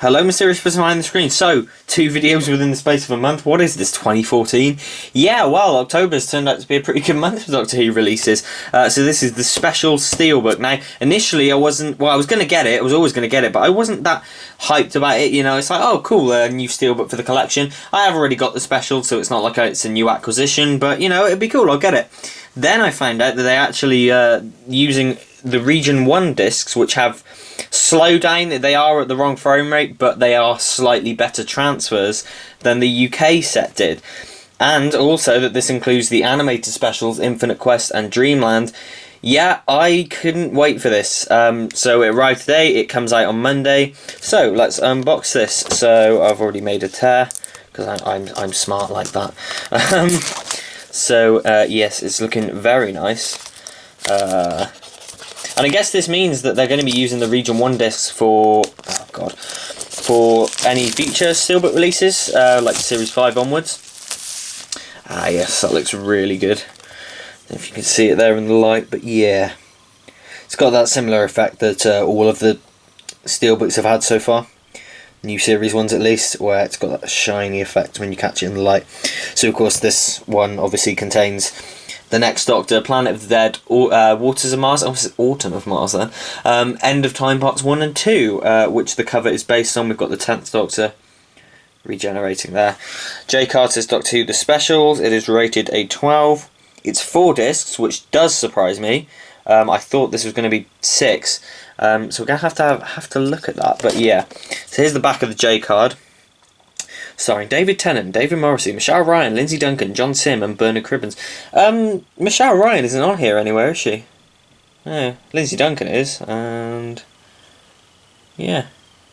Hello, mysterious person behind the screen. So, 2 videos within the space of a month. What is this, 2014? Yeah, well, October's turned out to be a pretty good month for Doctor Who releases. So this is the special Steelbook. Now, initially I wasn't, well, I was going to get it, I was always going to get it, but I wasn't that hyped about it, you know. It's like, oh, cool, a new Steelbook for the collection. I have already got the special, so it's not like it's a new acquisition, but, you know, it'd be cool, I'll get it. Then I found out that they actually using the Region 1 discs, which have slowdown. They are at the wrong frame rate, but they are slightly better transfers than the UK set did. And also that this includes the animated specials Infinite Quest and Dreamland. Yeah, I couldn't wait for this. So it arrived today, it comes out on Monday. So let's unbox this. So I've already made a tear, because I'm smart like that. Yes, it's looking very nice. And I guess this means that they're going to be using the Region 1 discs for, oh god, for any future Steelbook releases, like Series 5 onwards. Ah yes, that looks really good. If you can see it there in the light, but yeah. It's got that similar effect that all of the Steelbooks have had so far. New series ones at least, where it's got that shiny effect when you catch it in the light. So of course this one obviously contains The Next Doctor, Planet of the Dead, Waters of Mars, Autumn of Mars then, End of Time Parts 1 and 2, which the cover is based on. We've got the 10th Doctor regenerating there. J. Carter's Doctor Who The Specials, it is rated a 12. It's 4 discs, which does surprise me. I thought this was going to be 6, so we're going to have to look at that, but yeah. So here's the back of the J card. Starring David Tennant, David Morrissey, Michelle Ryan, Lindsay Duncan, John Sim and Bernard Cribbins. Michelle Ryan isn't on here anywhere, is she? No, Lindsay Duncan is, and yeah,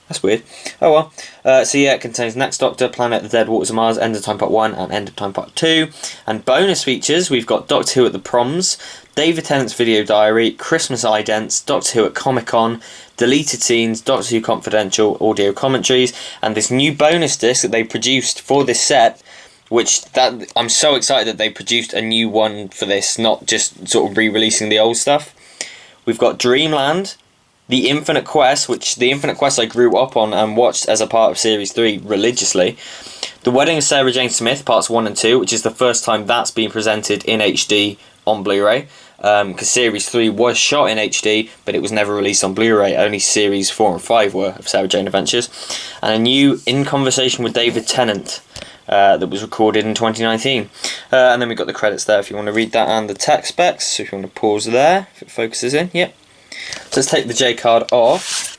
that's weird. Oh well. So yeah, it contains Next Doctor, Planet of the Dead, Waters of Mars, End of Time Part 1 and End of Time Part 2. And bonus features, we've got Doctor Who at the Proms, David Tennant's video diary, Christmas idents, Doctor Who at Comic Con, deleted scenes, Doctor Who Confidential audio commentaries, and this new bonus disc that they produced for this set, which I'm so excited that they produced a new one for this, not just sort of re-releasing the old stuff. We've got Dreamland, the Infinite Quest, which the Infinite Quest I grew up on and watched as a part of Series 3 religiously. The Wedding of Sarah Jane Smith, Parts 1 and 2, which is the first time that's been presented in HD on Blu-ray. Because Series 3 was shot in HD, but it was never released on Blu-ray. Only Series 4 and 5 were of Sarah Jane Adventures. And a new In Conversation with David Tennant that was recorded in 2019. And then we've got the credits there if you want to read that, and the text specs. So if you want to pause there, if it focuses in. Yep. So let's take the J card off.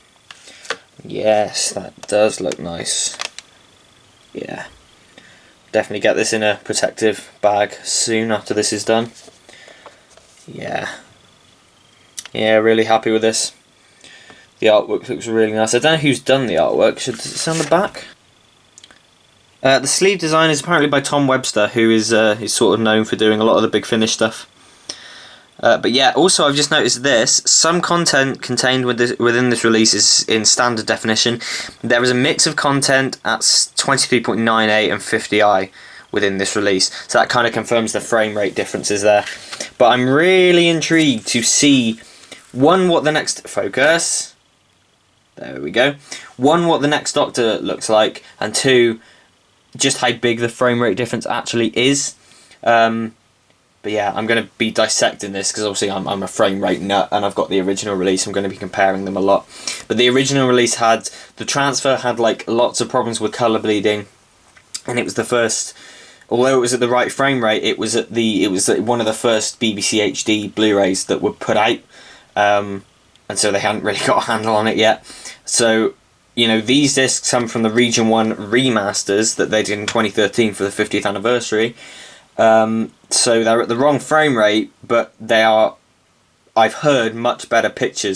Yes, that does look nice. Yeah. Definitely get this in a protective bag soon after this is done. Yeah, really happy with this. The artwork looks really nice. I don't know who's done the artwork. Does it say on the back? The sleeve design is apparently by Tom Webster, who is sort of known for doing a lot of the Big Finish stuff. But yeah, also I've just noticed this. Some content contained within this release is in standard definition. There is a mix of content at 23.98 and 50i within this release, so that kind of confirms the frame rate differences there. But I'm really intrigued to see, one, what the next focus, there we go, one, what the Next Doctor looks like, and two, just how big the frame rate difference actually is. But yeah, I'm going to be dissecting this because obviously I'm a frame rate nut, and I've got the original release. I'm going to be comparing them a lot. But the original release had, the transfer had like lots of problems with colour bleeding, and it was the first, although it was at the right frame rate, it was one of the first BBC HD Blu-rays that were put out, and so they hadn't really got a handle on it yet. So, you know, these discs come from the Region 1 remasters that they did in 2013 for the 50th anniversary. So they're at the wrong frame rate, but they are, I've heard, much better picture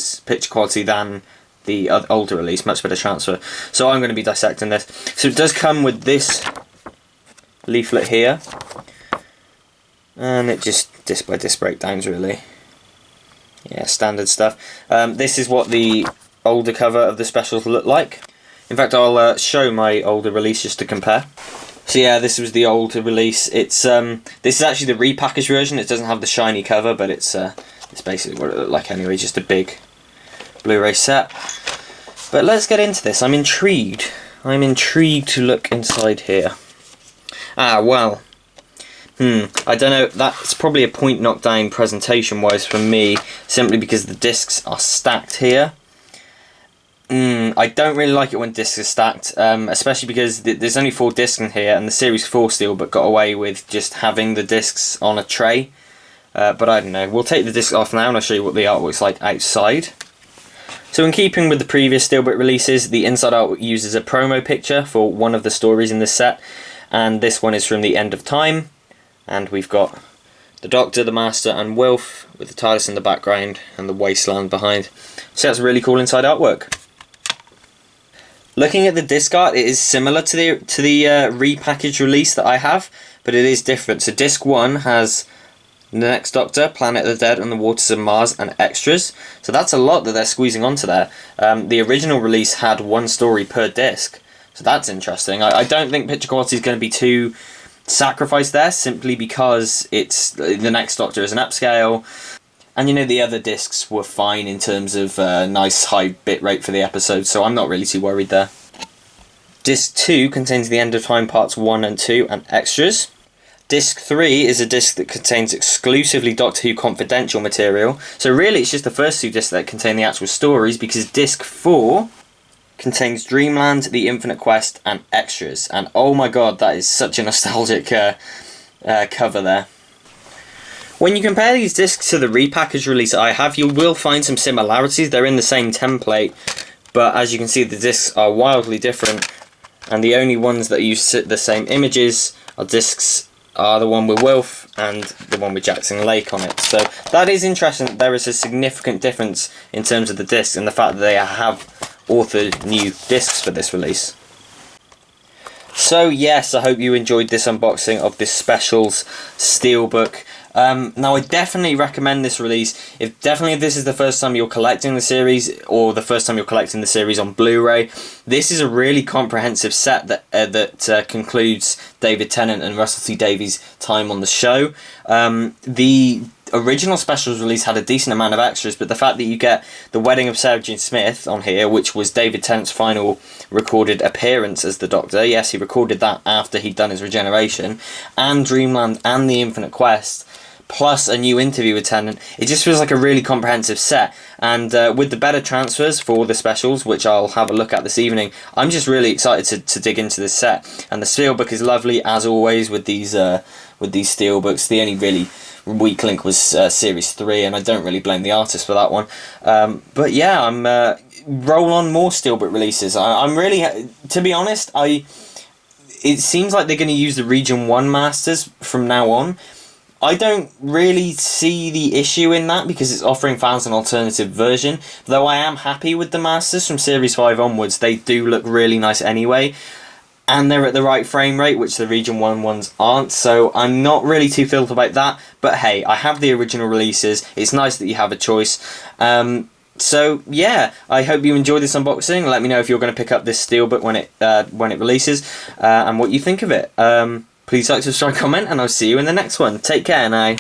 quality than the older release, much better transfer. So I'm going to be dissecting this. So it does come with this leaflet here, and it just disc by disc breakdowns really. Yeah, standard stuff. This is what the older cover of the specials look like. In fact, I'll show my older release just to compare. So yeah, this was the older release. It's this is actually the repackaged version. It doesn't have the shiny cover, but it's basically what it looked like anyway, just a big Blu-ray set. But let's get into this. I'm intrigued. I'm intrigued to look inside here. Well. I don't know, that's probably a point knocked down presentation wise for me, simply because the discs are stacked here. I don't really like it when discs are stacked, especially because there's only 4 discs in here, and the Series 4 Steelbook got away with just having the discs on a tray. But I don't know, we'll take the discs off now and I'll show you what the artwork's like outside. So in keeping with the previous Steelbook releases, the inside art uses a promo picture for one of the stories in this set, and this one is from the End of Time. And we've got the Doctor, the Master and Wilf with the TARDIS in the background and the wasteland behind. So that's really cool inside artwork. Looking at the disc art, it is similar to the repackaged release that I have, but it is different. So disc 1 has The Next Doctor, Planet of the Dead and the Waters of Mars and extras. So that's a lot that they're squeezing onto there. The original release had 1 story per disc, so that's interesting. I don't think picture quality is going to be too sacrifice there, simply because it's The Next Doctor is an upscale, and you know the other discs were fine in terms of nice high bitrate for the episode, so I'm not really too worried there. Disc 2 contains the End of Time parts 1 and 2 and extras. Disc 3 is a disc that contains exclusively Doctor Who confidential material, so really it's just the first 2 discs that contain the actual stories, because disc 4 contains Dreamland, The Infinite Quest and extras, and oh my god, that is such a nostalgic cover there. When you compare these discs to the repackaged release I have, you will find some similarities. They're in the same template, but as you can see the discs are wildly different, and the only ones that use the same images are the one with Wilf and the one with Jackson Lake on it. So that is interesting that there is a significant difference in terms of the discs and the fact that they have authored new discs for this release. So yes, I hope you enjoyed this unboxing of this Specials Steelbook. Now I definitely recommend this release. If this is the first time you're collecting the series, or the first time you're collecting the series on Blu-ray, this is a really comprehensive set that concludes David Tennant and Russell T Davies' time on the show. The original Specials release had a decent amount of extras, but the fact that you get the wedding of Sarah Jane Smith on here, which was David Tennant's final recorded appearance as the Doctor, yes, he recorded that after he'd done his regeneration, and Dreamland and The Infinite Quest, plus a new interview with Tennant, it just feels like a really comprehensive set. And with the better transfers for the Specials, which I'll have a look at this evening, I'm just really excited to dig into this set. And the Steelbook is lovely, as always, with these Steelbooks. The only really weak link was Series 3, and I don't really blame the artist for that one. But yeah, I'm roll on more Steelbook releases. I'm really, to be honest, it seems like they're going to use the Region 1 Masters from now on. I don't really see the issue in that, because it's offering fans an alternative version. Though I am happy with the Masters from Series 5 onwards. They do look really nice anyway, and they're at the right frame rate, which the Region 1 ones aren't, so I'm not really too thrilled about that. But hey, I have the original releases. It's nice that you have a choice. So yeah, I hope you enjoyed this unboxing. Let me know if you're going to pick up this Steelbook when it releases, and what you think of it. Please like, subscribe, comment, and I'll see you in the next one. Take care now.